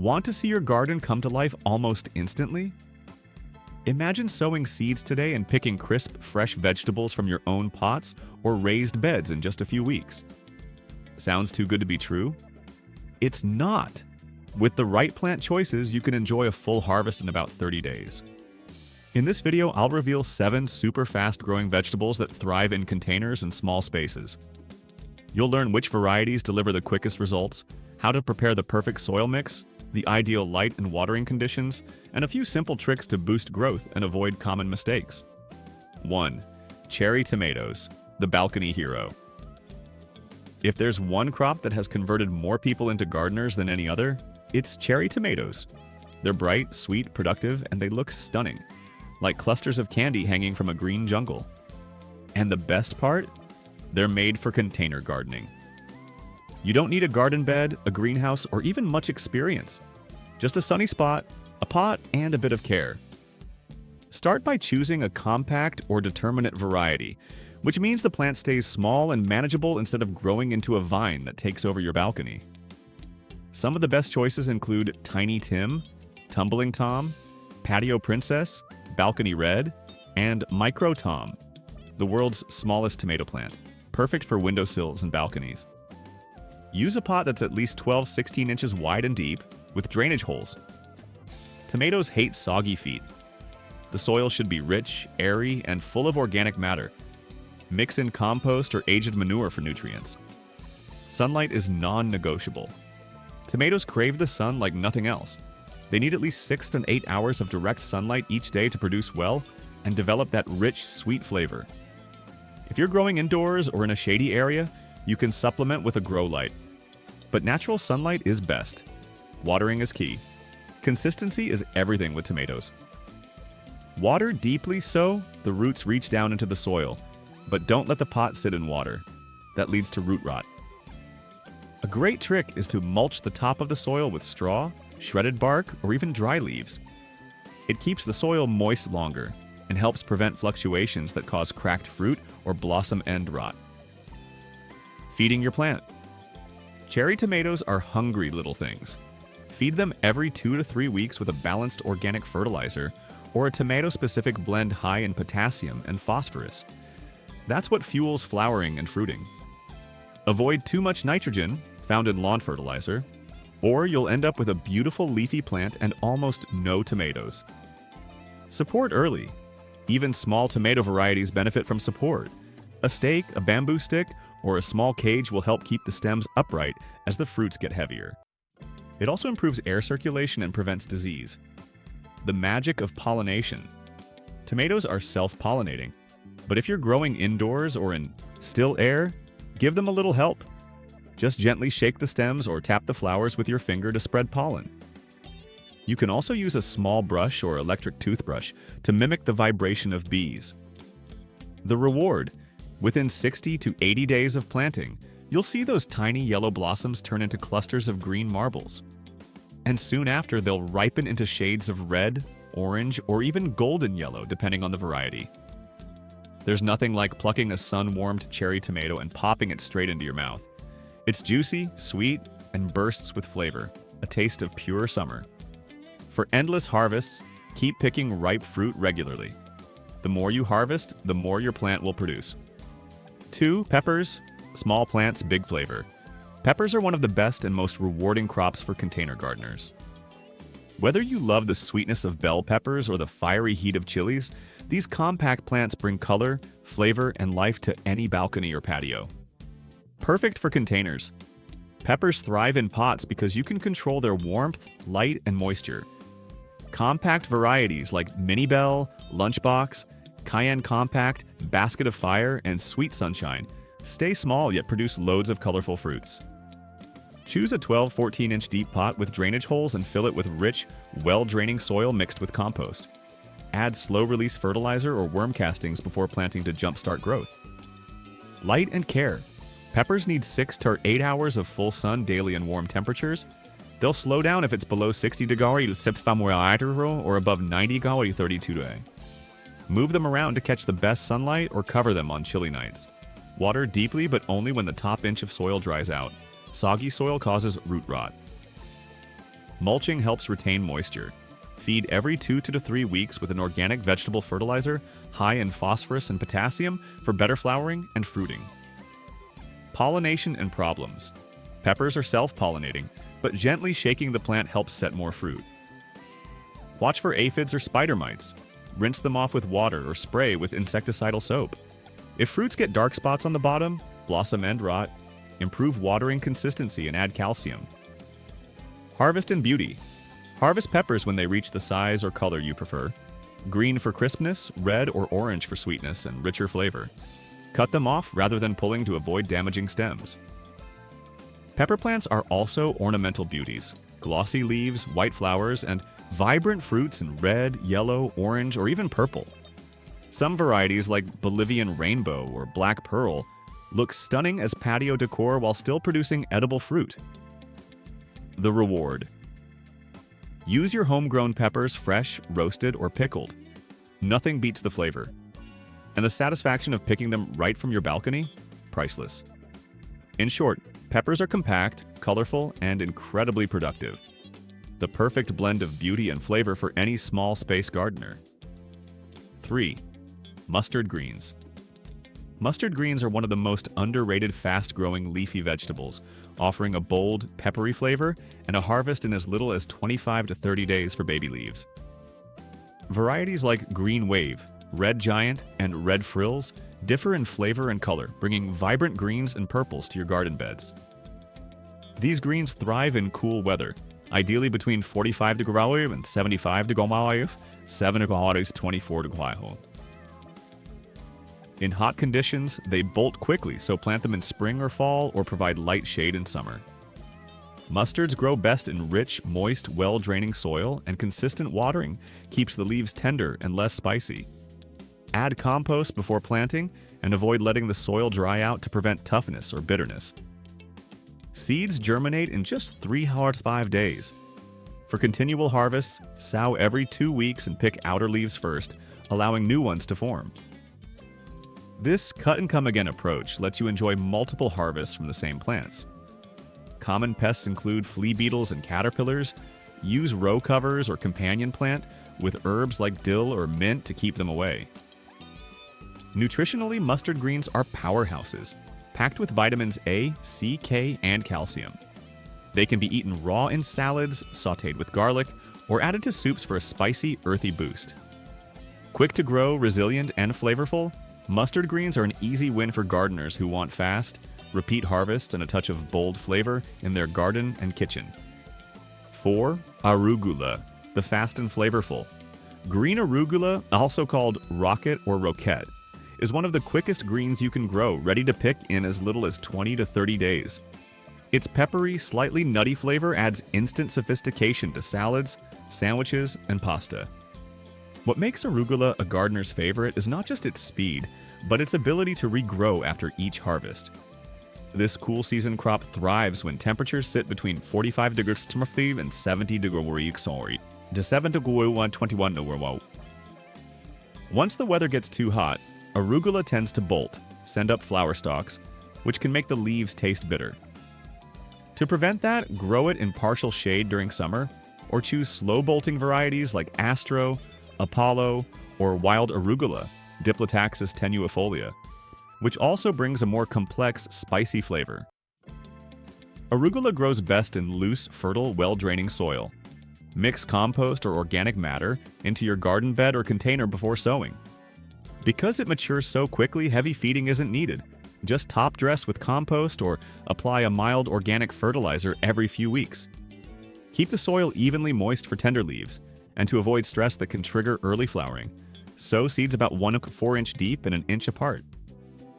Want to see your garden come to life almost instantly? Imagine sowing seeds today and picking crisp, fresh vegetables from your own pots or raised beds in just a few weeks. Sounds too good to be true? It's not. With the right plant choices, you can enjoy a full harvest in about 30 days. In this video, I'll reveal 7 super fast-growing vegetables that thrive in containers and small spaces. You'll learn which varieties deliver the quickest results, how to prepare the perfect soil mix, the ideal light and watering conditions, and a few simple tricks to boost growth and avoid common mistakes. 1. Cherry tomatoes, the balcony hero. If there's one crop that has converted more people into gardeners than any other, it's cherry tomatoes. They're bright, sweet, productive, and they look stunning, like clusters of candy hanging from a green jungle. And the best part? They're made for container gardening. You don't need a garden bed, a greenhouse, or even much experience. Just a sunny spot, a pot, and a bit of care. Start by choosing a compact or determinate variety, which means the plant stays small and manageable instead of growing into a vine that takes over your balcony. Some of the best choices include Tiny Tim, Tumbling Tom, Patio Princess, Balcony Red, and Micro Tom, the world's smallest tomato plant, perfect for windowsills and balconies. Use a pot that's at least 12-16 inches wide and deep, with drainage holes. Tomatoes hate soggy feet. The soil should be rich, airy, and full of organic matter. Mix in compost or aged manure for nutrients. Sunlight is non-negotiable. Tomatoes crave the sun like nothing else. They need at least 6 to 8 hours of direct sunlight each day to produce well and develop that rich, sweet flavor. If you're growing indoors or in a shady area, you can supplement with a grow light. But natural sunlight is best. Watering is key. Consistency is everything with tomatoes. Water deeply so the roots reach down into the soil, but don't let the pot sit in water. That leads to root rot. A great trick is to mulch the top of the soil with straw, shredded bark, or even dry leaves. It keeps the soil moist longer and helps prevent fluctuations that cause cracked fruit or blossom end rot. Feeding your plant. Cherry tomatoes are hungry little things. Feed them every 2 to 3 weeks with a balanced organic fertilizer or a tomato-specific blend high in potassium and phosphorus. That's what fuels flowering and fruiting. Avoid too much nitrogen, found in lawn fertilizer, or you'll end up with a beautiful leafy plant and almost no tomatoes. Support early. Even small tomato varieties benefit from support. A stake, a bamboo stick, or a small cage will help keep the stems upright as the fruits get heavier. It also improves air circulation and prevents disease. The magic of pollination. Tomatoes are self-pollinating, but if you're growing indoors or in still air, give them a little help. Just gently shake the stems or tap the flowers with your finger to spread pollen. You can also use a small brush or electric toothbrush to mimic the vibration of bees. The reward. Within 60 to 80 days of planting, you'll see those tiny yellow blossoms turn into clusters of green marbles. And soon after, they'll ripen into shades of red, orange, or even golden yellow, depending on the variety. There's nothing like plucking a sun-warmed cherry tomato and popping it straight into your mouth. It's juicy, sweet, and bursts with flavor, a taste of pure summer. For endless harvests, keep picking ripe fruit regularly. The more you harvest, the more your plant will produce. 2. Peppers, small plants, big flavor. Peppers are one of the best and most rewarding crops for container gardeners. Whether you love the sweetness of bell peppers or the fiery heat of chilies, these compact plants bring color, flavor, and life to any balcony or patio. Perfect for containers. Peppers thrive in pots because you can control their warmth, light, and moisture. Compact varieties like Mini Bell, Lunchbox, Cayenne Compact, Basket of Fire, and Sweet Sunshine stay small yet produce loads of colorful fruits. Choose a 12-14 inch deep pot with drainage holes and fill it with rich, well-draining soil mixed with compost. Add slow-release fertilizer or worm castings before planting to jumpstart growth. Light and care. Peppers need 6 to 8 hours of full sun daily in warm temperatures. They'll slow down if it's below 60 degrees or above 90 degrees 32 degrees. Move them around to catch the best sunlight or cover them on chilly nights. Water deeply but only when the top inch of soil dries out. Soggy soil causes root rot. Mulching helps retain moisture. Feed every 2 to 3 weeks with an organic vegetable fertilizer high in phosphorus and potassium for better flowering and fruiting. Pollination and problems. Peppers are self-pollinating, but gently shaking the plant helps set more fruit. Watch for aphids or spider mites. Rinse them off with water or spray with insecticidal soap. If fruits get dark spots on the bottom, blossom end rot, improve watering consistency and add calcium. Harvest and beauty. Harvest peppers when they reach the size or color you prefer. Green for crispness, red or orange for sweetness and richer flavor. Cut them off rather than pulling to avoid damaging stems. Pepper plants are also ornamental beauties. Glossy leaves, white flowers, and vibrant fruits in red, yellow, orange, or even purple. Some varieties like Bolivian rainbow or black pearl look stunning as patio decor while still producing edible fruit. The reward. Use your homegrown peppers fresh, roasted, or pickled. Nothing beats the flavor. And the satisfaction of picking them right from your balcony? Priceless. In short, peppers are compact, colorful, and incredibly productive. The perfect blend of beauty and flavor for any small space gardener. 3. Mustard greens. Mustard greens are one of the most underrated fast-growing leafy vegetables, offering a bold, peppery flavor and a harvest in as little as 25 to 30 days for baby leaves. Varieties like Green Wave, Red Giant, and Red Frills differ in flavor and color, bringing vibrant greens and purples to your garden beds. These greens thrive in cool weather, ideally between 45 degrees and 75 degrees, 7 degrees, 24 degrees. In hot conditions, they bolt quickly, so plant them in spring or fall or provide light shade in summer. Mustards grow best in rich, moist, well-draining soil, and consistent watering keeps the leaves tender and less spicy. Add compost before planting and avoid letting the soil dry out to prevent toughness or bitterness. Seeds germinate in just 3 to 5 days. For continual harvests, sow every 2 weeks and pick outer leaves first, allowing new ones to form. This cut-and-come-again approach lets you enjoy multiple harvests from the same plants. Common pests include flea beetles and caterpillars. Use row covers or companion plant with herbs like dill or mint to keep them away. Nutritionally, mustard greens are powerhouses, packed with vitamins A, C, K, and calcium. They can be eaten raw in salads, sautéed with garlic, or added to soups for a spicy, earthy boost. Quick to grow, resilient, and flavorful, mustard greens are an easy win for gardeners who want fast, repeat harvests and a touch of bold flavor in their garden and kitchen. 4. Arugula, the fast and flavorful. Green arugula, also called rocket or roquette, is one of the quickest greens you can grow, ready to pick in as little as 20 to 30 days. Its peppery, slightly nutty flavor adds instant sophistication to salads, sandwiches, and pasta. What makes arugula a gardener's favorite is not just its speed, but its ability to regrow after each harvest. This cool season crop thrives when temperatures sit between 45 degrees and 70 degrees to 7 degrees 21 degrees. Once the weather gets too hot, arugula tends to bolt, send up flower stalks, which can make the leaves taste bitter. To prevent that, grow it in partial shade during summer, or choose slow-bolting varieties like Astro, Apollo, or wild arugula, Diplotaxis tenuifolia, which also brings a more complex, spicy flavor. Arugula grows best in loose, fertile, well-draining soil. Mix compost or organic matter into your garden bed or container before sowing. Because it matures so quickly, heavy feeding isn't needed. Just top dress with compost or apply a mild organic fertilizer every few weeks. Keep the soil evenly moist for tender leaves, and to avoid stress that can trigger early flowering, sow seeds about 1 4-inch deep and 1 inch apart.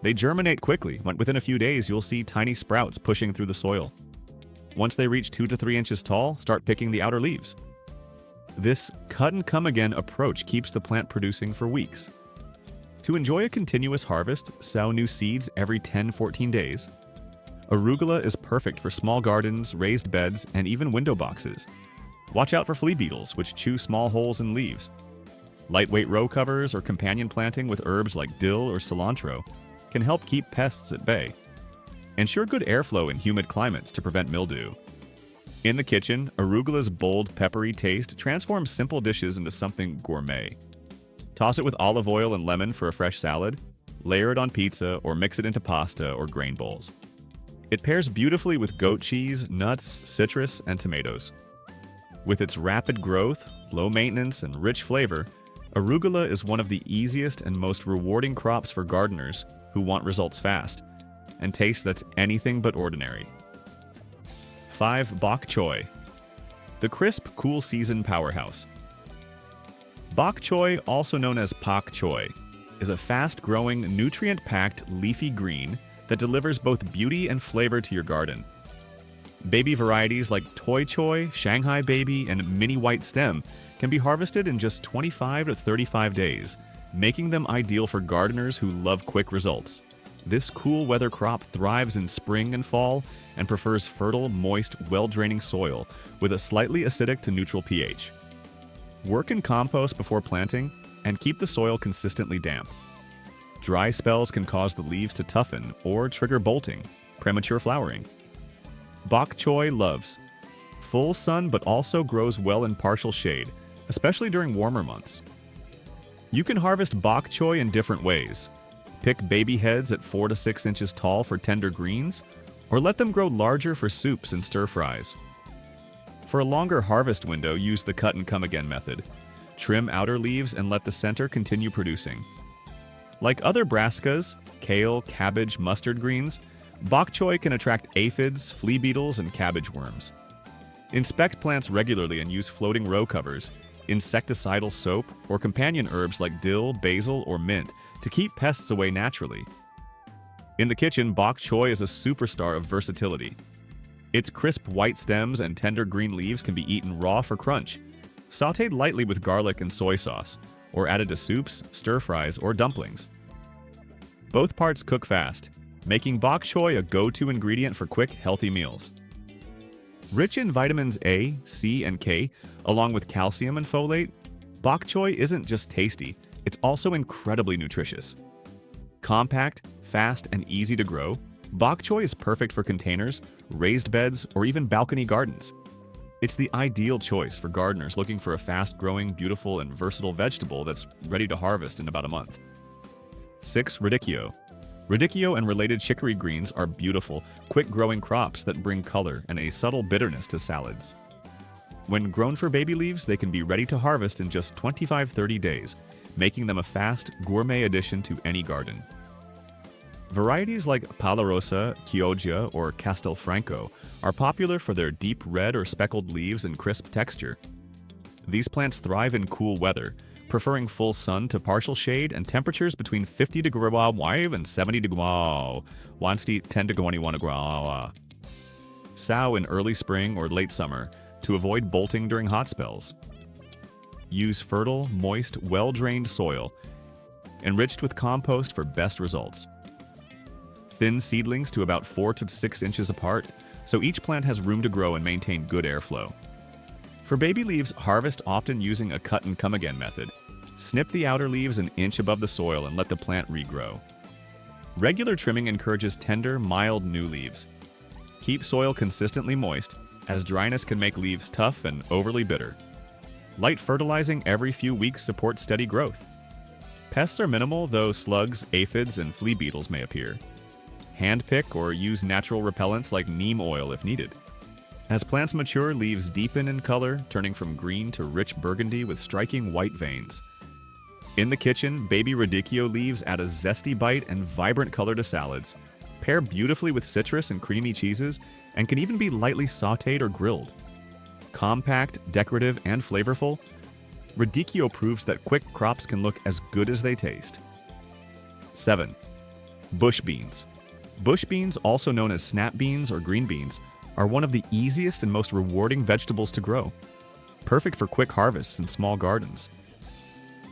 They germinate quickly. Within a few days, you'll see tiny sprouts pushing through the soil. Once they reach 2 to 3 inches tall, start picking the outer leaves. This cut-and-come-again approach keeps the plant producing for weeks. To enjoy a continuous harvest, sow new seeds every 10-14 days. Arugula is perfect for small gardens, raised beds, and even window boxes. Watch out for flea beetles, which chew small holes in leaves. Lightweight row covers or companion planting with herbs like dill or cilantro can help keep pests at bay. Ensure good airflow in humid climates to prevent mildew. In the kitchen, arugula's bold, peppery taste transforms simple dishes into something gourmet. Toss it with olive oil and lemon for a fresh salad, layer it on pizza, or mix it into pasta or grain bowls. It pairs beautifully with goat cheese, nuts, citrus, and tomatoes. With its rapid growth, low maintenance, and rich flavor, arugula is one of the easiest and most rewarding crops for gardeners who want results fast, and taste that's anything but ordinary. 5. Bok choy. The crisp, cool season powerhouse. Bok choy, also known as pak choy, is a fast-growing, nutrient-packed leafy green that delivers both beauty and flavor to your garden. Baby varieties like toy choy, Shanghai baby, and mini white stem can be harvested in just 25 to 35 days, making them ideal for gardeners who love quick results. This cool weather crop thrives in spring and fall and prefers fertile, moist, well-draining soil with a slightly acidic to neutral pH. Work in compost before planting and keep the soil consistently damp. Dry spells can cause the leaves to toughen or trigger bolting, premature flowering. Bok choy loves full sun but also grows well in partial shade, especially during warmer months. You can harvest bok choy in different ways. Pick baby heads at 4 to 6 inches tall for tender greens, or let them grow larger for soups and stir-fries. For a longer harvest window, use the cut and come again method. Trim outer leaves and let the center continue producing. Like other brassicas, kale, cabbage, mustard greens, bok choy can attract aphids, flea beetles, and cabbage worms. Inspect plants regularly and use floating row covers, insecticidal soap, or companion herbs like dill, basil, or mint to keep pests away naturally. In the kitchen, bok choy is a superstar of versatility. Its crisp white stems and tender green leaves can be eaten raw for crunch, sautéed lightly with garlic and soy sauce, or added to soups, stir-fries, or dumplings. Both parts cook fast, making bok choy a go-to ingredient for quick, healthy meals. Rich in vitamins A, C, and K, along with calcium and folate, bok choy isn't just tasty, it's also incredibly nutritious. Compact, fast, and easy to grow, bok choy is perfect for containers, raised beds, or even balcony gardens. It's the ideal choice for gardeners looking for a fast-growing, beautiful, and versatile vegetable that's ready to harvest in about a month. 6. Radicchio. Radicchio and related chicory greens are beautiful, quick-growing crops that bring color and a subtle bitterness to salads. When grown for baby leaves, they can be ready to harvest in just 25-30 days, making them a fast, gourmet addition to any garden. Varieties like Palmarosa, Chioggia, or Castelfranco are popular for their deep red or speckled leaves and crisp texture. These plants thrive in cool weather, preferring full sun to partial shade and temperatures between 50 degrees and 70 degrees, 10 to 21 degrees. Sow in early spring or late summer to avoid bolting during hot spells. Use fertile, moist, well-drained soil, enriched with compost for best results. Thin seedlings to about 4 to 6 inches apart, so each plant has room to grow and maintain good airflow. For baby leaves, harvest often using a cut and come again method. Snip the outer leaves an inch above the soil and let the plant regrow. Regular trimming encourages tender, mild new leaves. Keep soil consistently moist, as dryness can make leaves tough and overly bitter. Light fertilizing every few weeks supports steady growth. Pests are minimal, though slugs, aphids, and flea beetles may appear. Hand pick or use natural repellents like neem oil if needed. As plants mature, leaves deepen in color, turning from green to rich burgundy with striking white veins. In the kitchen, baby radicchio leaves add a zesty bite and vibrant color to salads, pair beautifully with citrus and creamy cheeses, and can even be lightly sautéed or grilled. Compact, decorative, and flavorful, radicchio proves that quick crops can look as good as they taste. 7. Bush beans. Bush beans, also known as snap beans or green beans, are one of the easiest and most rewarding vegetables to grow. Perfect for quick harvests in small gardens.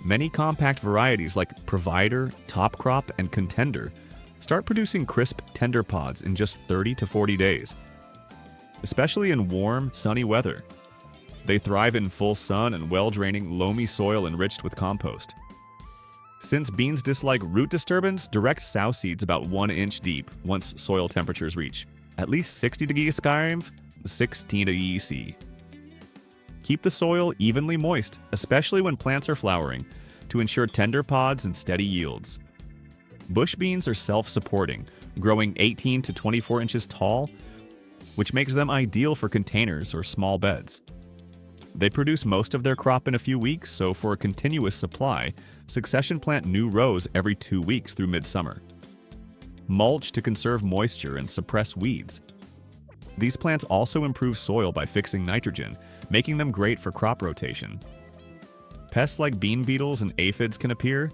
Many compact varieties like Provider, Top Crop, and Contender start producing crisp, tender pods in just 30 to 40 days. Especially in warm, sunny weather. They thrive in full sun and well-draining, loamy soil enriched with compost. Since beans dislike root disturbance, direct sow seeds about 1 inch deep once soil temperatures reach at least 60 degrees Celsius, 16 EC. Keep the soil evenly moist, especially when plants are flowering, to ensure tender pods and steady yields. Bush beans are self-supporting, growing 18 to 24 inches tall, which makes them ideal for containers or small beds. They produce most of their crop in a few weeks, so for a continuous supply, succession plant new rows every 2 weeks through midsummer. Mulch to conserve moisture and suppress weeds. These plants also improve soil by fixing nitrogen, making them great for crop rotation. Pests like bean beetles and aphids can appear,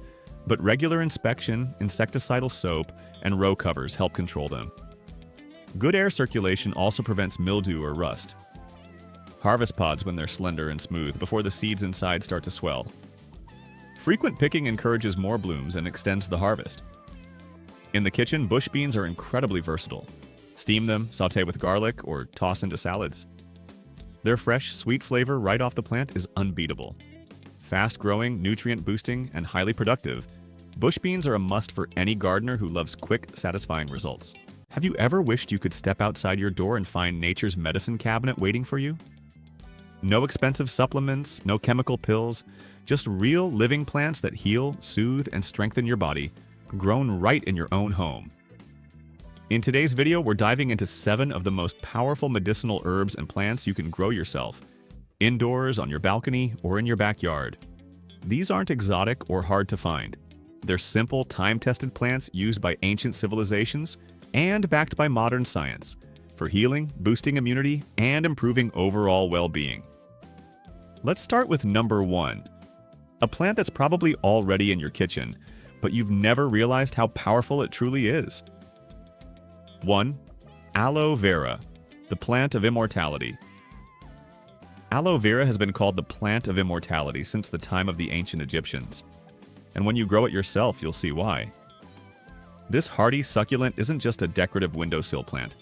but regular inspection, insecticidal soap, and row covers help control them. Good air circulation also prevents mildew or rust. Harvest pods when they're slender and smooth before the seeds inside start to swell. Frequent picking encourages more blooms and extends the harvest. In the kitchen, bush beans are incredibly versatile. Steam them, sauté with garlic, or toss into salads. Their fresh, sweet flavor right off the plant is unbeatable. Fast-growing, nutrient-boosting, and highly productive, bush beans are a must for any gardener who loves quick, satisfying results. Have you ever wished you could step outside your door and find nature's medicine cabinet waiting for you? No expensive supplements, no chemical pills, just real living plants that heal, soothe, and strengthen your body, grown right in your own home. In today's video, we're diving into 7 of the most powerful medicinal herbs and plants you can grow yourself, indoors, on your balcony, or in your backyard. These aren't exotic or hard to find. They're simple, time-tested plants used by ancient civilizations and backed by modern science for healing, boosting immunity, and improving overall well-being. Let's start with number 1, a plant that's probably already in your kitchen, but you've never realized how powerful it truly is. 1. Aloe vera, the plant of immortality. Aloe vera has been called the plant of immortality since the time of the ancient Egyptians. And when you grow it yourself, you'll see why. This hardy succulent isn't just a decorative windowsill plant.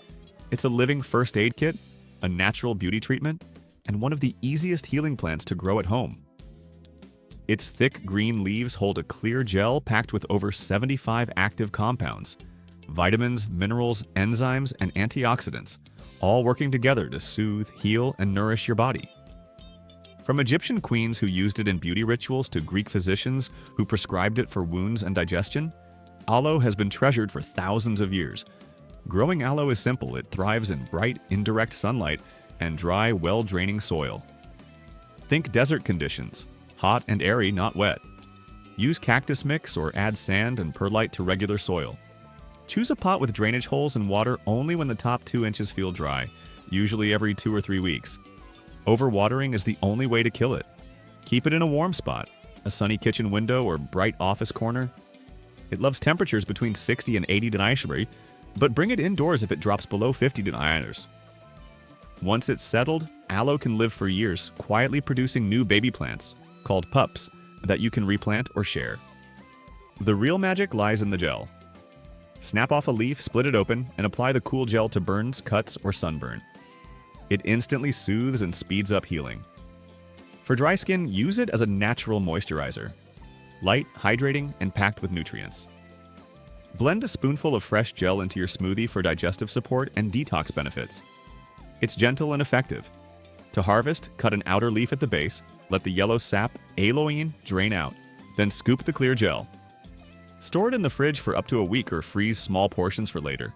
It's a living first aid kit, a natural beauty treatment, and one of the easiest healing plants to grow at home. Its thick green leaves hold a clear gel packed with over 75 active compounds, vitamins, minerals, enzymes, and antioxidants, all working together to soothe, heal, and nourish your body. From Egyptian queens who used it in beauty rituals to Greek physicians who prescribed it for wounds and digestion, aloe has been treasured for thousands of years. Growing aloe is simple. It thrives in bright, indirect sunlight and dry, well-draining soil. Think desert conditions, hot and airy, not wet. Use cactus mix or add sand and perlite to regular soil. Choose a pot with drainage holes and water only when the top 2 inches feel dry, usually every 2 or 3 weeks. Overwatering is the only way to kill it. Keep it in a warm spot, a sunny kitchen window or bright office corner. It loves temperatures between 60 and 80 degrees, but bring it indoors if it drops below 50 degrees. Once it's settled, aloe can live for years, quietly producing new baby plants, called pups, that you can replant or share. The real magic lies in the gel. Snap off a leaf, split it open, and apply the cool gel to burns, cuts, or sunburn. It instantly soothes and speeds up healing. For dry skin, use it as a natural moisturizer. Light, hydrating, and packed with nutrients. Blend a spoonful of fresh gel into your smoothie for digestive support and detox benefits. It's gentle and effective. To harvest, cut an outer leaf at the base, let the yellow sap, aloeine, drain out, then scoop the clear gel. Store it in the fridge for up to a week or freeze small portions for later.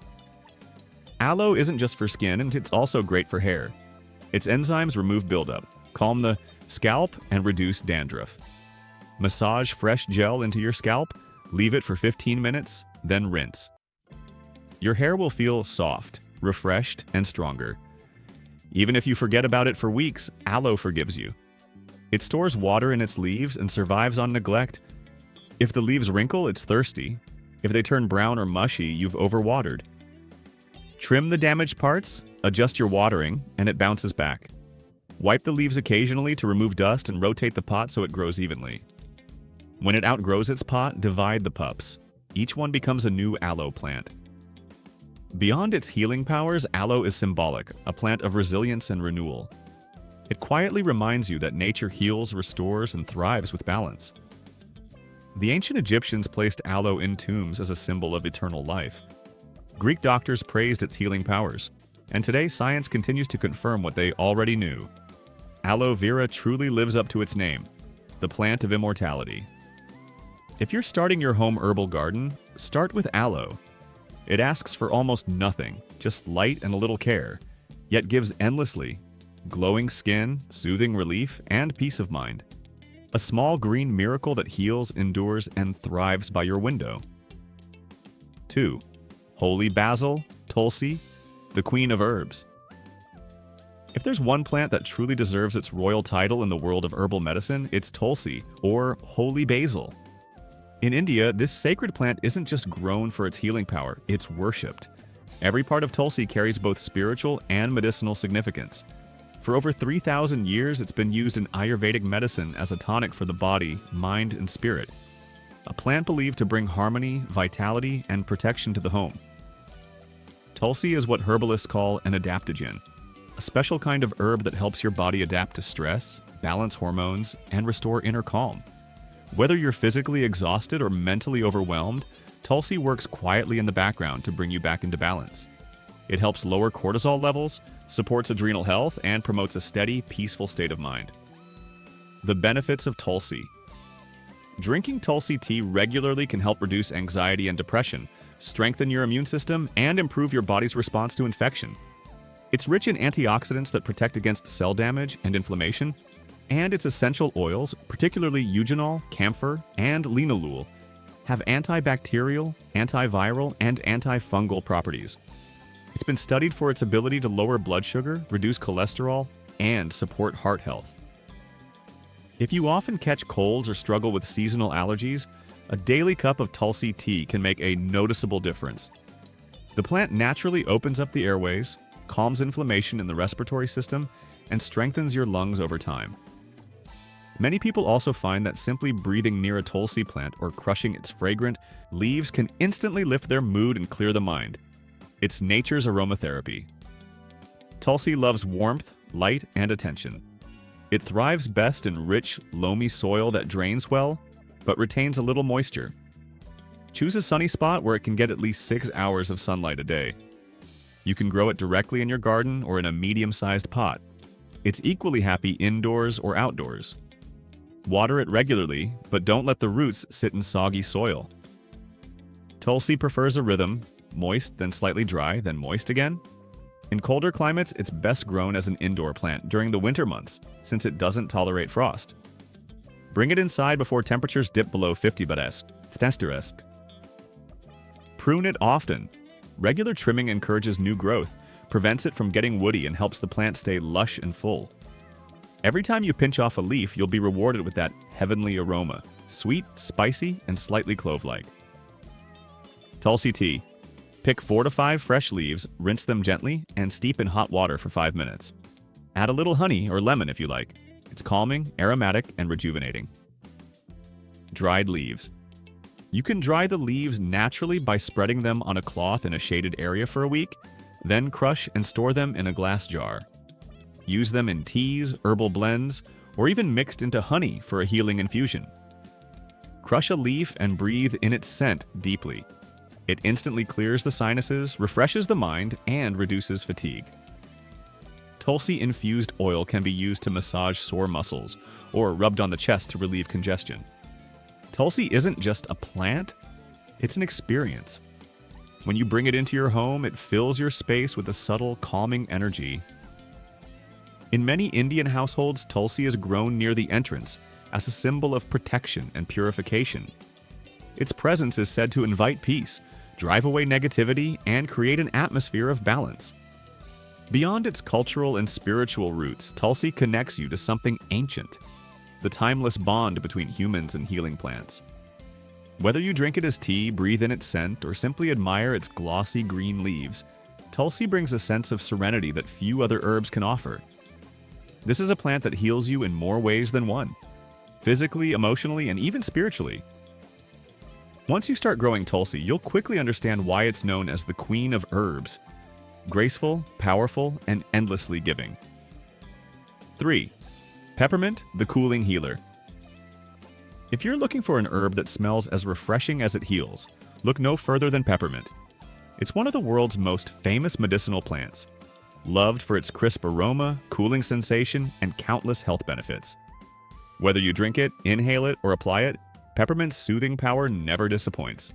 Aloe isn't just for skin, and it's also great for hair. Its enzymes remove buildup, calm the scalp, and reduce dandruff. Massage fresh gel into your scalp, leave it for 15 minutes, then rinse. Your hair will feel soft, refreshed, and stronger. Even if you forget about it for weeks, aloe forgives you. It stores water in its leaves and survives on neglect. If the leaves wrinkle, it's thirsty. If they turn brown or mushy, you've overwatered. Trim the damaged parts, adjust your watering, and it bounces back. Wipe the leaves occasionally to remove dust and rotate the pot so it grows evenly. When it outgrows its pot, divide the pups. Each one becomes a new aloe plant. Beyond its healing powers, aloe is symbolic, a plant of resilience and renewal. It quietly reminds you that nature heals, restores, and thrives with balance. The ancient Egyptians placed aloe in tombs as a symbol of eternal life. Greek doctors praised its healing powers. And today, science continues to confirm what they already knew. Aloe vera truly lives up to its name, the plant of immortality. If you're starting your home herbal garden, start with aloe. It asks for almost nothing, just light and a little care, yet gives endlessly: glowing skin, soothing relief, and peace of mind. A small green miracle that heals, endures, and thrives by your window. 2. Holy basil, Tulsi, the queen of herbs. If there's one plant that truly deserves its royal title in the world of herbal medicine, it's Tulsi, or holy basil. In India, this sacred plant isn't just grown for its healing power, it's worshipped. Every part of Tulsi carries both spiritual and medicinal significance. For over 3,000 years, it's been used in Ayurvedic medicine as a tonic for the body, mind, and spirit. A plant believed to bring harmony, vitality, and protection to the home. Tulsi is what herbalists call an adaptogen, a special kind of herb that helps your body adapt to stress, balance hormones, and restore inner calm. Whether you're physically exhausted or mentally overwhelmed, Tulsi works quietly in the background to bring you back into balance. It helps lower cortisol levels, supports adrenal health, and promotes a steady, peaceful state of mind. The benefits of Tulsi. Drinking Tulsi tea regularly can help reduce anxiety and depression, strengthen your immune system, and improve your body's response to infection. It's rich in antioxidants that protect against cell damage and inflammation, and its essential oils, particularly eugenol, camphor, and linalool, have antibacterial, antiviral, and antifungal properties. It's been studied for its ability to lower blood sugar, reduce cholesterol, and support heart health. If you often catch colds or struggle with seasonal allergies, a daily cup of Tulsi tea can make a noticeable difference. The plant naturally opens up the airways, calms inflammation in the respiratory system, and strengthens your lungs over time. Many people also find that simply breathing near a Tulsi plant or crushing its fragrant leaves can instantly lift their mood and clear the mind. It's nature's aromatherapy. Tulsi loves warmth, light, and attention. It thrives best in rich, loamy soil that drains well, but retains a little moisture. Choose a sunny spot where it can get at least 6 hours of sunlight a day. You can grow it directly in your garden or in a medium-sized pot. It's equally happy indoors or outdoors. Water it regularly, but don't let the roots sit in soggy soil. Tulsi prefers a rhythm: moist, then slightly dry, then moist again. In colder climates, it's best grown as an indoor plant during the winter months, since it doesn't tolerate frost. Bring it inside before temperatures dip below 50 ×. Prune it often. Regular trimming encourages new growth, prevents it from getting woody, and helps the plant stay lush and full. Every time you pinch off a leaf, you'll be rewarded with that heavenly aroma, sweet, spicy, and slightly clove-like. Tulsi tea. Pick 4 to 5 fresh leaves, rinse them gently, and steep in hot water for 5 minutes. Add a little honey or lemon if you like. It's calming, aromatic, and rejuvenating. Dried leaves. You can dry the leaves naturally by spreading them on a cloth in a shaded area for a week, then crush and store them in a glass jar. Use them in teas, herbal blends, or even mixed into honey for a healing infusion. Crush a leaf and breathe in its scent deeply. It instantly clears the sinuses, refreshes the mind, and reduces fatigue. Tulsi-infused oil can be used to massage sore muscles or rubbed on the chest to relieve congestion. Tulsi isn't just a plant, it's an experience. When you bring it into your home, it fills your space with a subtle, calming energy. In many Indian households, Tulsi is grown near the entrance as a symbol of protection and purification. Its presence is said to invite peace, drive away negativity, and create an atmosphere of balance. Beyond its cultural and spiritual roots, Tulsi connects you to something ancient, the timeless bond between humans and healing plants. Whether you drink it as tea, breathe in its scent, or simply admire its glossy green leaves, Tulsi brings a sense of serenity that few other herbs can offer. This is a plant that heals you in more ways than one, physically, emotionally, and even spiritually. Once you start growing Tulsi, you'll quickly understand why it's known as the Queen of Herbs. Graceful, powerful, and endlessly giving. 3. Peppermint, the cooling healer. If you're looking for an herb that smells as refreshing as it heals, look no further than peppermint. It's one of the world's most famous medicinal plants. loved for its crisp aroma, cooling sensation, and countless health benefits. Whether you drink it, inhale it, or apply it, peppermint's soothing power never disappoints.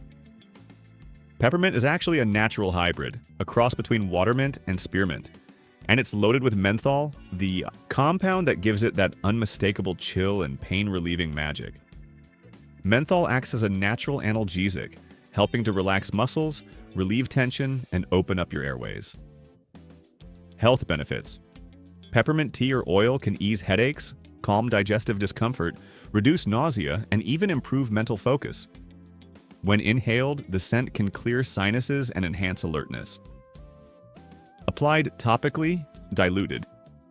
Peppermint is actually a natural hybrid, a cross between watermint and spearmint, and it's loaded with menthol, the compound that gives it that unmistakable chill and pain-relieving magic. Menthol acts as a natural analgesic, helping to relax muscles, relieve tension, and open up your airways. Health benefits. Peppermint tea or oil can ease headaches, calm digestive discomfort, reduce nausea, and even improve mental focus. When inhaled, the scent can clear sinuses and enhance alertness. Applied topically, diluted.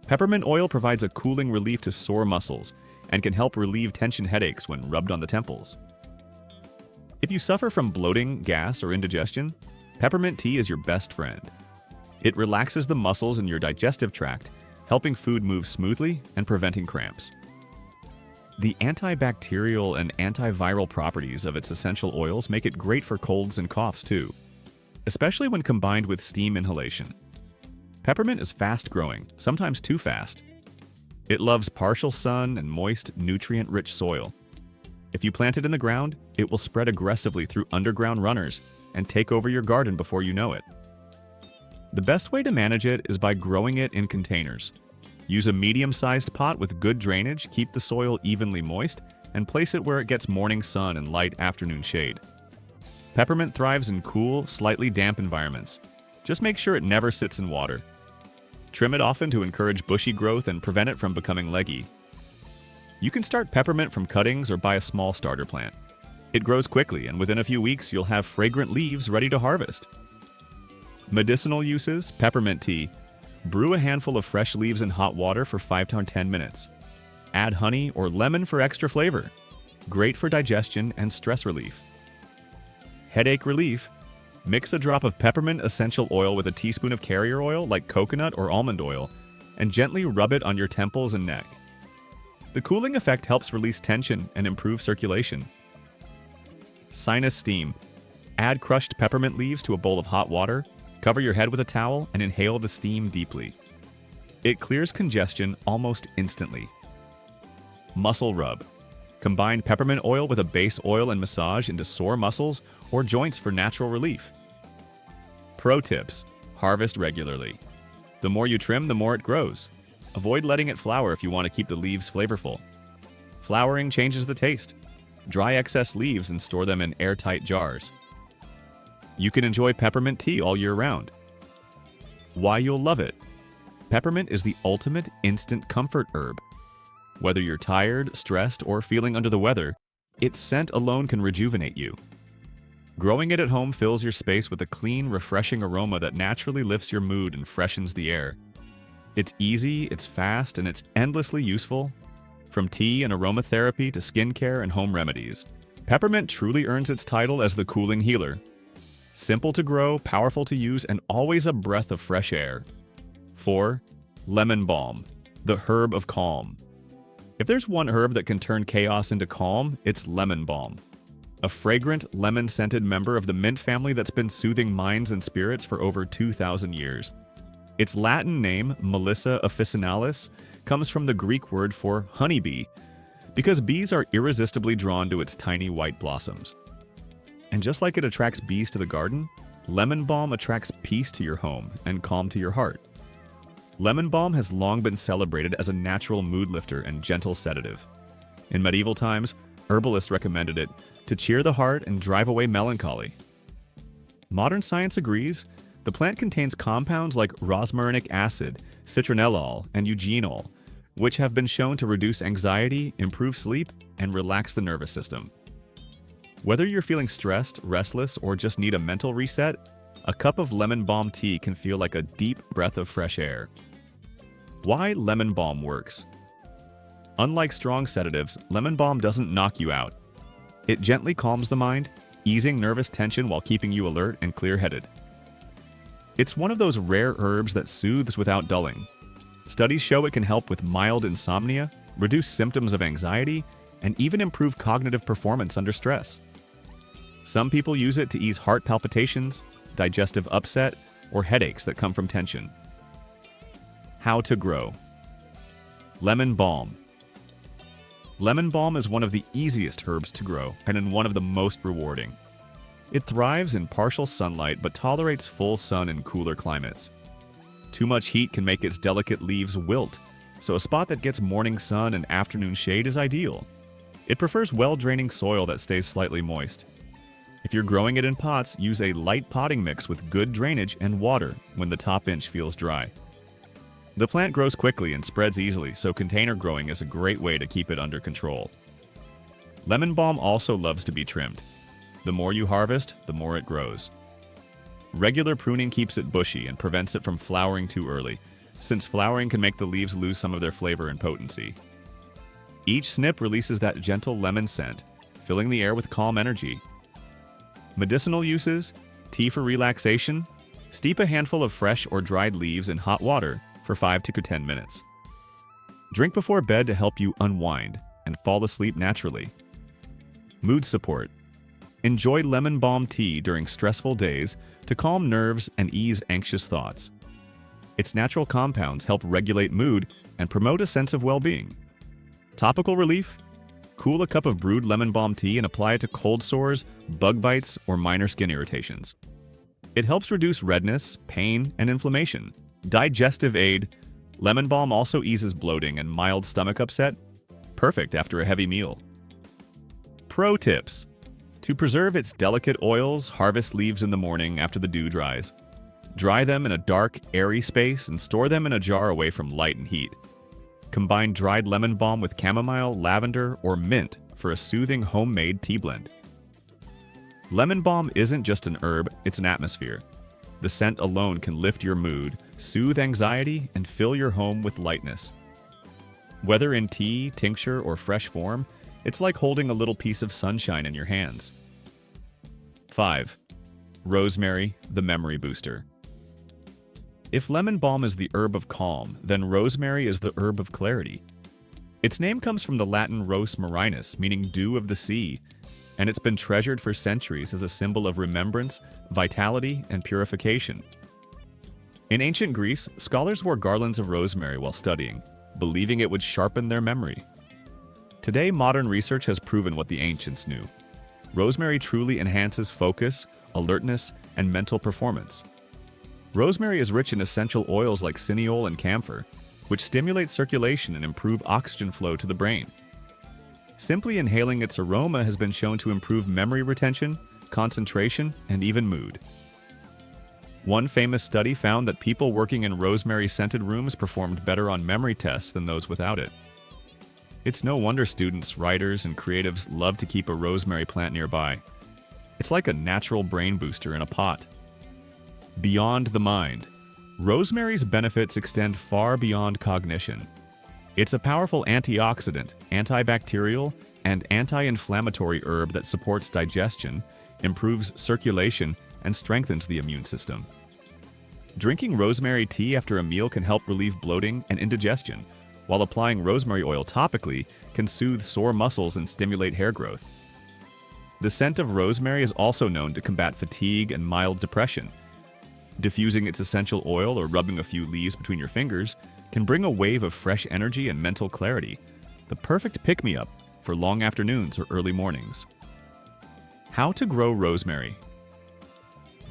Peppermint oil provides a cooling relief to sore muscles and can help relieve tension headaches when rubbed on the temples. If you suffer from bloating, gas, or indigestion, peppermint tea is your best friend. It relaxes the muscles in your digestive tract, helping food move smoothly and preventing cramps. The antibacterial and antiviral properties of its essential oils make it great for colds and coughs too, especially when combined with steam inhalation. Peppermint is fast-growing, sometimes too fast. It loves partial sun and moist, nutrient-rich soil. If you plant it in the ground, it will spread aggressively through underground runners and take over your garden before you know it. The best way to manage it is by growing it in containers. Use a medium-sized pot with good drainage, keep the soil evenly moist, and place it where it gets morning sun and light afternoon shade. Peppermint thrives in cool, slightly damp environments. Just make sure it never sits in water. Trim it often to encourage bushy growth and prevent it from becoming leggy. You can start peppermint from cuttings or buy a small starter plant. It grows quickly, and within a few weeks you'll have fragrant leaves ready to harvest. Medicinal uses: peppermint tea. Brew a handful of fresh leaves in hot water for 5 to 10 minutes. Add honey or lemon for extra flavor. Great for digestion and stress relief. Headache relief: mix a drop of peppermint essential oil with a teaspoon of carrier oil like coconut or almond oil and gently rub it on your temples and neck. The cooling effect helps release tension and improve circulation. Sinus steam: add crushed peppermint leaves to a bowl of hot water, cover your head with a towel, and inhale the steam deeply. It clears congestion almost instantly. Muscle rub: combine peppermint oil with a base oil and massage into sore muscles or joints for natural relief. Pro tips: harvest regularly. The more you trim, the more it grows. Avoid letting it flower if you want to keep the leaves flavorful. Flowering changes the taste. Dry excess leaves and store them in airtight jars. You can enjoy peppermint tea all year round. Why you'll love it: peppermint is the ultimate instant comfort herb. Whether you're tired, stressed, or feeling under the weather, its scent alone can rejuvenate you. Growing it at home fills your space with a clean, refreshing aroma that naturally lifts your mood and freshens the air. It's easy, it's fast, and it's endlessly useful. From tea and aromatherapy to skincare and home remedies, peppermint truly earns its title as the cooling healer. Simple to grow, powerful to use, and always a breath of fresh air. 4. Lemon balm, the herb of calm. If there's one herb that can turn chaos into calm, it's lemon balm. A fragrant, lemon-scented member of the mint family that's been soothing minds and spirits for over 2,000 years. Its Latin name, Melissa officinalis, comes from the Greek word for honeybee, because bees are irresistibly drawn to its tiny white blossoms. And just like it attracts bees to the garden, lemon balm attracts peace to your home and calm to your heart. Lemon balm has long been celebrated as a natural mood lifter and gentle sedative. In medieval times, herbalists recommended it to cheer the heart and drive away melancholy. Modern science agrees. The plant contains compounds like rosmarinic acid, citronellol, and eugenol, which have been shown to reduce anxiety, improve sleep, and relax the nervous system. Whether you're feeling stressed, restless, or just need a mental reset, a cup of lemon balm tea can feel like a deep breath of fresh air. Why lemon balm works: unlike strong sedatives, lemon balm doesn't knock you out. It gently calms the mind, easing nervous tension while keeping you alert and clear-headed. It's one of those rare herbs that soothes without dulling. Studies show it can help with mild insomnia, reduce symptoms of anxiety, and even improve cognitive performance under stress. Some people use it to ease heart palpitations, digestive upset, or headaches that come from tension. How to grow. Lemon balm. Lemon balm is one of the easiest herbs to grow and one of the most rewarding. It thrives in partial sunlight but tolerates full sun in cooler climates. Too much heat can make its delicate leaves wilt, so a spot that gets morning sun and afternoon shade is ideal. It prefers well-draining soil that stays slightly moist. If you're growing it in pots, use a light potting mix with good drainage and water when the top inch feels dry. The plant grows quickly and spreads easily, so container growing is a great way to keep it under control. Lemon balm also loves to be trimmed. The more you harvest, the more it grows. Regular pruning keeps it bushy and prevents it from flowering too early, since flowering can make the leaves lose some of their flavor and potency. Each snip releases that gentle lemon scent, filling the air with calm energy. Medicinal uses: tea for relaxation. Steep a handful of fresh or dried leaves in hot water for 5 to 10 minutes. Drink before bed to help you unwind and fall asleep naturally. Mood support. Enjoy lemon balm tea during stressful days to calm nerves and ease anxious thoughts. Its natural compounds help regulate mood and promote a sense of well-being. Topical relief. Cool a cup of brewed lemon balm tea and apply it to cold sores, bug bites, or minor skin irritations. It helps reduce redness, pain, and inflammation. Digestive aid. Lemon balm also eases bloating and mild stomach upset. Perfect after a heavy meal. Pro tips. To preserve its delicate oils, harvest leaves in the morning after the dew dries. Dry them in a dark, airy space and store them in a jar away from light and heat. Combine dried lemon balm with chamomile, lavender, or mint for a soothing homemade tea blend. Lemon balm isn't just an herb, it's an atmosphere. The scent alone can lift your mood, soothe anxiety, and fill your home with lightness. Whether in tea, tincture, or fresh form, it's like holding a little piece of sunshine in your hands. 5. Rosemary, the memory booster. If lemon balm is the herb of calm, then rosemary is the herb of clarity. Its name comes from the Latin ros marinus, meaning dew of the sea, and it's been treasured for centuries as a symbol of remembrance, vitality, and purification. In ancient Greece, scholars wore garlands of rosemary while studying, believing it would sharpen their memory. Today, modern research has proven what the ancients knew. Rosemary truly enhances focus, alertness, and mental performance. Rosemary is rich in essential oils like cineole and camphor, which stimulate circulation and improve oxygen flow to the brain. Simply inhaling its aroma has been shown to improve memory retention, concentration, and even mood. One famous study found that people working in rosemary-scented rooms performed better on memory tests than those without it. It's no wonder students, writers, and creatives love to keep a rosemary plant nearby. It's like a natural brain booster in a pot. Beyond the mind. Rosemary's benefits extend far beyond cognition. It's a powerful antioxidant, antibacterial, and anti-inflammatory herb that supports digestion, improves circulation, and strengthens the immune system. Drinking rosemary tea after a meal can help relieve bloating and indigestion, while applying rosemary oil topically can soothe sore muscles and stimulate hair growth. The scent of rosemary is also known to combat fatigue and mild depression. Diffusing its essential oil or rubbing a few leaves between your fingers can bring a wave of fresh energy and mental clarity, the perfect pick-me-up for long afternoons or early mornings. How to grow rosemary.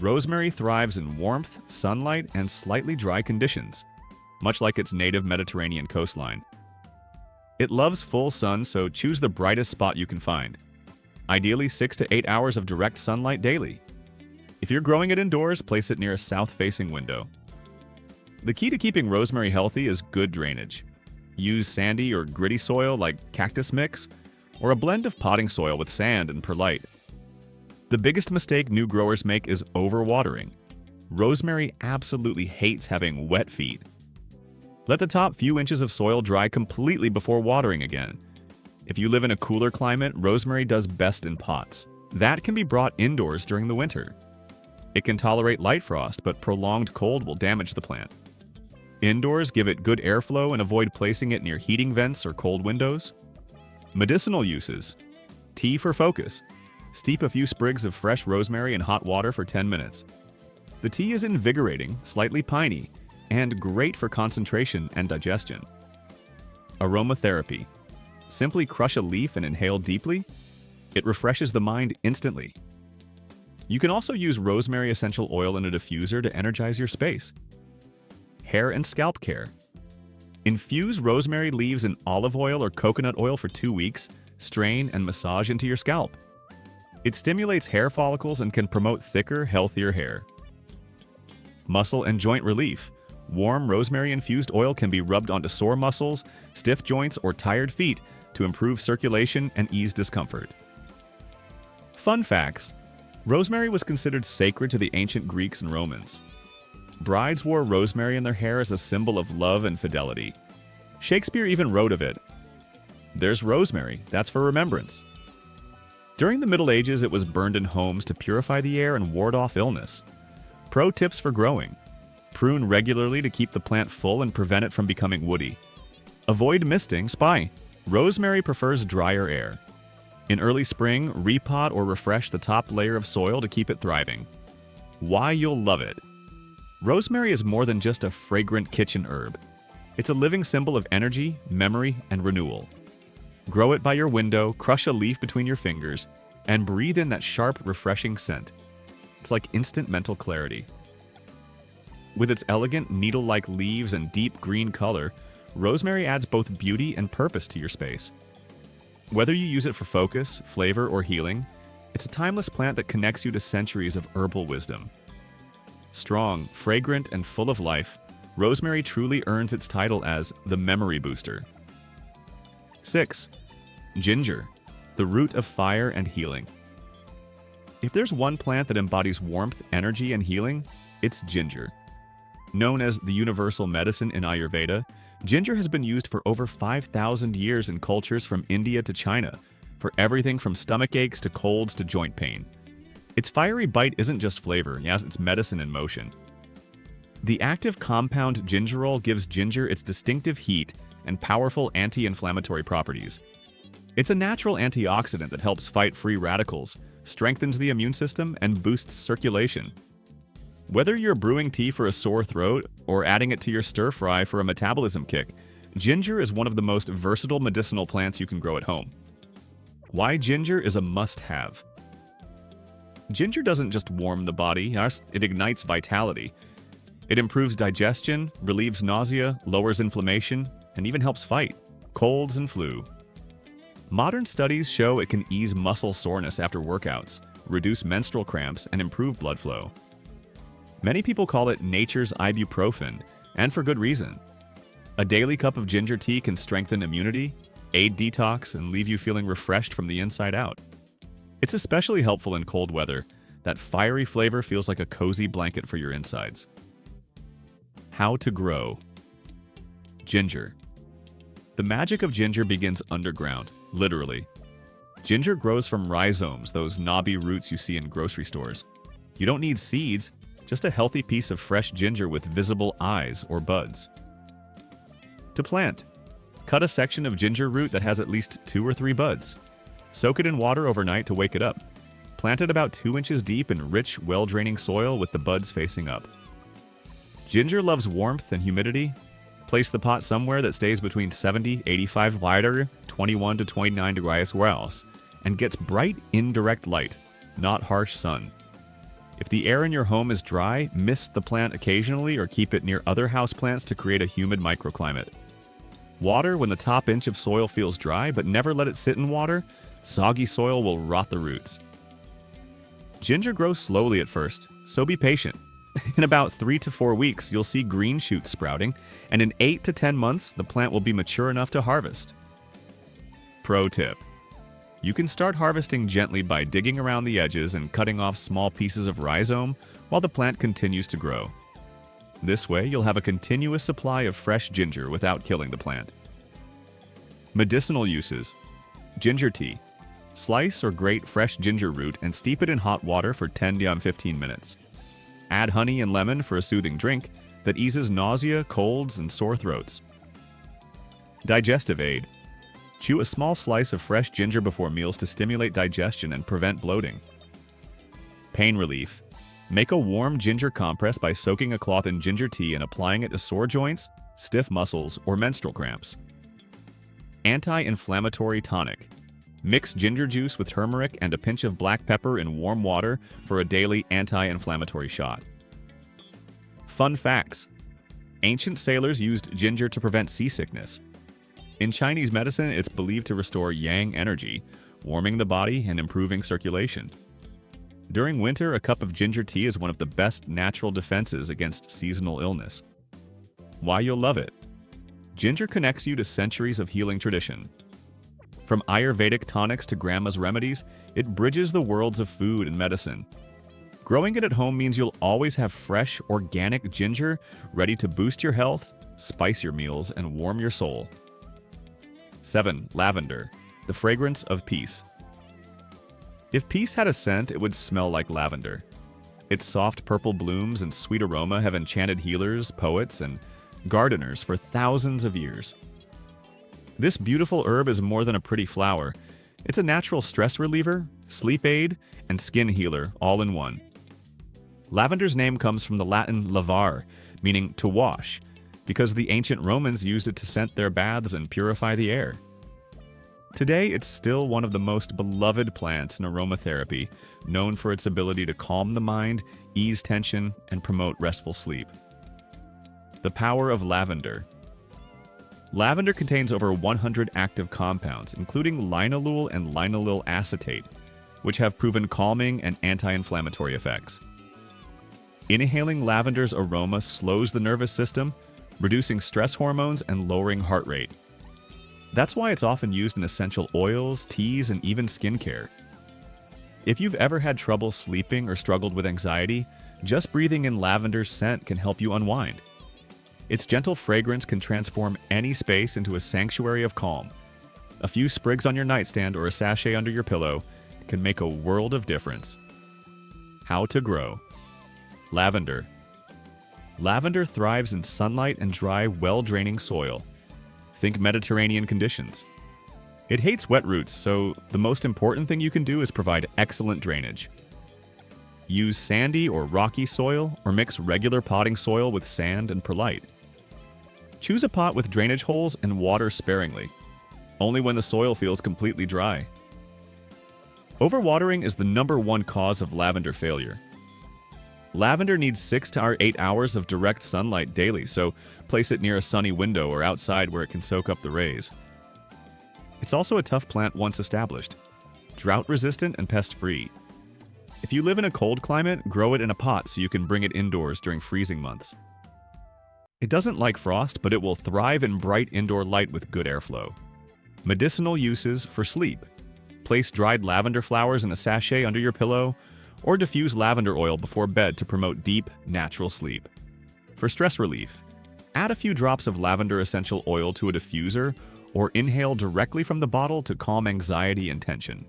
Rosemary thrives in warmth, sunlight, and slightly dry conditions, much like its native Mediterranean coastline. It loves full sun, so choose the brightest spot you can find. Ideally 6 to 8 hours of direct sunlight daily. If you're growing it indoors, place it near a south-facing window. The key to keeping rosemary healthy is good drainage. Use sandy or gritty soil like cactus mix, or a blend of potting soil with sand and perlite. The biggest mistake new growers make is overwatering. Rosemary absolutely hates having wet feet. Let the top few inches of soil dry completely before watering again. If you live in a cooler climate, rosemary does best in pots. That can be brought indoors during the winter. It can tolerate light frost, but prolonged cold will damage the plant. Indoors, give it good airflow and avoid placing it near heating vents or cold windows. Medicinal uses. Tea for focus. Steep a few sprigs of fresh rosemary in hot water for 10 minutes. The tea is invigorating, slightly piney, and great for concentration and digestion. Aromatherapy. Simply crush a leaf and inhale deeply. It refreshes the mind instantly. You can also use rosemary essential oil in a diffuser to energize your space. Hair and scalp care. Infuse rosemary leaves in olive oil or coconut oil for 2 weeks, strain and massage into your scalp. It stimulates hair follicles and can promote thicker, healthier hair. Muscle and joint relief. Warm rosemary-infused oil can be rubbed onto sore muscles, stiff joints, or tired feet to improve circulation and ease discomfort. Fun facts. Rosemary was considered sacred to the ancient Greeks and Romans. Brides wore rosemary in their hair as a symbol of love and fidelity. Shakespeare even wrote of it. There's rosemary, that's for remembrance. During the Middle Ages, it was burned in homes to purify the air and ward off illness. Pro tips for growing. Prune regularly to keep the plant full and prevent it from becoming woody. Avoid misting. Spy. Rosemary prefers drier air. In early spring, repot or refresh the top layer of soil to keep it thriving. Why you'll love it. Rosemary is more than just a fragrant kitchen herb. It's a living symbol of energy, memory, and renewal. Grow it by your window, crush a leaf between your fingers, and breathe in that sharp, refreshing scent. It's like instant mental clarity. With its elegant, needle-like leaves and deep green color, rosemary adds both beauty and purpose to your space. Whether you use it for focus, flavor, or healing, it's a timeless plant that connects you to centuries of herbal wisdom. Strong, fragrant, and full of life, rosemary truly earns its title as the memory booster. 6. Ginger, the root of fire and healing. If there's one plant that embodies warmth, energy, and healing, it's ginger. Known as the universal medicine in Ayurveda, ginger has been used for over 5,000 years in cultures from India to China, for everything from stomach aches to colds to joint pain. Its fiery bite isn't just flavor, yes, it's medicine in motion. The active compound gingerol gives ginger its distinctive heat and powerful anti-inflammatory properties. It's a natural antioxidant that helps fight free radicals, strengthens the immune system, and boosts circulation. Whether you're brewing tea for a sore throat or adding it to your stir-fry for a metabolism kick, ginger is one of the most versatile medicinal plants you can grow at home. Why ginger is a must-have. Ginger doesn't just warm the body, it ignites vitality. It improves digestion, relieves nausea, lowers inflammation, and even helps fight colds and flu. Modern studies show it can ease muscle soreness after workouts, reduce menstrual cramps, and improve blood flow. Many people call it nature's ibuprofen, and for good reason. A daily cup of ginger tea can strengthen immunity, aid detox, and leave you feeling refreshed from the inside out. It's especially helpful in cold weather. That fiery flavor feels like a cozy blanket for your insides. How to grow. Ginger. The magic of ginger begins underground, literally. Ginger grows from rhizomes, those knobby roots you see in grocery stores. You don't need seeds, just a healthy piece of fresh ginger with visible eyes or buds. To plant. Cut a section of ginger root that has at least 2 or 3 buds. Soak it in water overnight to wake it up. Plant it about 2 inches deep in rich, well-draining soil with the buds facing up. Ginger loves warmth and humidity. Place the pot somewhere that stays between 70-85 wider, 21 to 29 degrees graus, and gets bright, indirect light, not harsh sun. If the air in your home is dry, mist the plant occasionally or keep it near other houseplants to create a humid microclimate. Water when the top inch of soil feels dry, but never let it sit in water. Soggy soil will rot the roots. Ginger grows slowly at first, so be patient. In about 3 to 4 weeks, you'll see green shoots sprouting, and in 8 to 10 months, the plant will be mature enough to harvest. Pro tip. You can start harvesting gently by digging around the edges and cutting off small pieces of rhizome while the plant continues to grow. This way, you'll have a continuous supply of fresh ginger without killing the plant. Medicinal uses. Ginger tea. Slice or grate fresh ginger root and steep it in hot water for 10 to 15 minutes. Add honey and lemon for a soothing drink that eases nausea, colds, and sore throats. Digestive aid. Chew a small slice of fresh ginger before meals to stimulate digestion and prevent bloating. Pain relief. Make a warm ginger compress by soaking a cloth in ginger tea and applying it to sore joints, stiff muscles, or menstrual cramps. Anti-inflammatory tonic. Mix ginger juice with turmeric and a pinch of black pepper in warm water for a daily anti-inflammatory shot. Fun facts. Ancient sailors used ginger to prevent seasickness. In Chinese medicine, it's believed to restore yang energy, warming the body and improving circulation. During winter, a cup of ginger tea is one of the best natural defenses against seasonal illness. Why you'll love it. Ginger connects you to centuries of healing tradition. From Ayurvedic tonics to grandma's remedies, it bridges the worlds of food and medicine. Growing it at home means you'll always have fresh, organic ginger ready to boost your health, spice your meals, and warm your soul. 7. Lavender, the fragrance of peace. If peace had a scent, it would smell like lavender. Its soft purple blooms and sweet aroma have enchanted healers, poets, and gardeners for thousands of years. This beautiful herb is more than a pretty flower. It's a natural stress reliever, sleep aid, and skin healer all in one. Lavender's name comes from the Latin lavare, meaning to wash, because the ancient Romans used it to scent their baths and purify the air. Today, it's still one of the most beloved plants in aromatherapy, known for its ability to calm the mind, ease tension, and promote restful sleep. The power of lavender. Lavender contains over 100 active compounds, including linalool and linalool acetate, which have proven calming and anti-inflammatory effects. Inhaling lavender's aroma slows the nervous system, reducing stress hormones and lowering heart rate. That's why it's often used in essential oils, teas, and even skincare. If you've ever had trouble sleeping or struggled with anxiety, just breathing in lavender's scent can help you unwind. Its gentle fragrance can transform any space into a sanctuary of calm. A few sprigs on your nightstand or a sachet under your pillow can make a world of difference. How to grow. Lavender. Lavender thrives in sunlight and dry, well-draining soil. Think Mediterranean conditions. It hates wet roots, so the most important thing you can do is provide excellent drainage. Use sandy or rocky soil, or mix regular potting soil with sand and perlite. Choose a pot with drainage holes and water sparingly, only when the soil feels completely dry. Overwatering is the #1 cause of lavender failure. Lavender needs 6 to 8 hours of direct sunlight daily, so place it near a sunny window or outside where it can soak up the rays. It's also a tough plant once established, drought-resistant and pest-free. If you live in a cold climate, grow it in a pot so you can bring it indoors during freezing months. It doesn't like frost, but it will thrive in bright indoor light with good airflow. Medicinal uses for sleep. Place dried lavender flowers in a sachet under your pillow, or diffuse lavender oil before bed to promote deep, natural sleep. For stress relief, add a few drops of lavender essential oil to a diffuser or inhale directly from the bottle to calm anxiety and tension.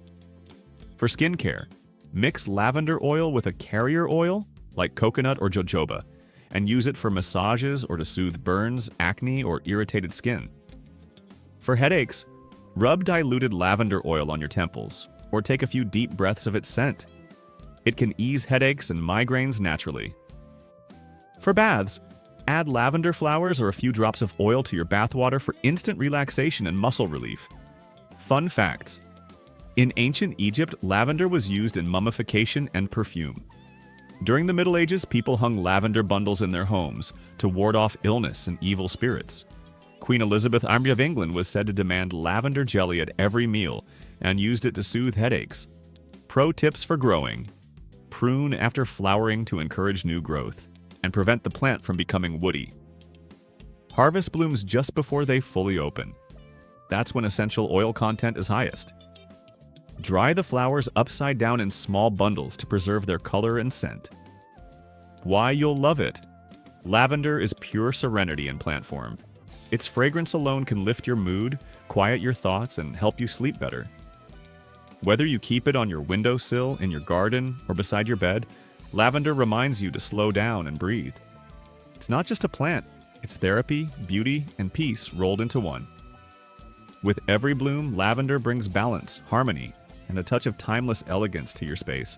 For skincare, mix lavender oil with a carrier oil, like coconut or jojoba, and use it for massages or to soothe burns, acne, or irritated skin. For headaches, rub diluted lavender oil on your temples, or take a few deep breaths of its scent. It can ease headaches and migraines naturally. For baths, add lavender flowers or a few drops of oil to your bathwater for instant relaxation and muscle relief. Fun facts. In ancient Egypt, lavender was used in mummification and perfume. During the Middle Ages, people hung lavender bundles in their homes to ward off illness and evil spirits. Queen Elizabeth I of England was said to demand lavender jelly at every meal and used it to soothe headaches. Pro tips for growing. Prune after flowering to encourage new growth and prevent the plant from becoming woody. Harvest blooms just before they fully open. That's when essential oil content is highest. Dry the flowers upside down in small bundles to preserve their color and scent. Why you'll love it. Lavender is pure serenity in plant form. Its fragrance alone can lift your mood, quiet your thoughts, and help you sleep better. Whether you keep it on your windowsill, in your garden, or beside your bed, lavender reminds you to slow down and breathe. It's not just a plant, it's therapy, beauty, and peace rolled into one. With every bloom, lavender brings balance, harmony, and a touch of timeless elegance to your space.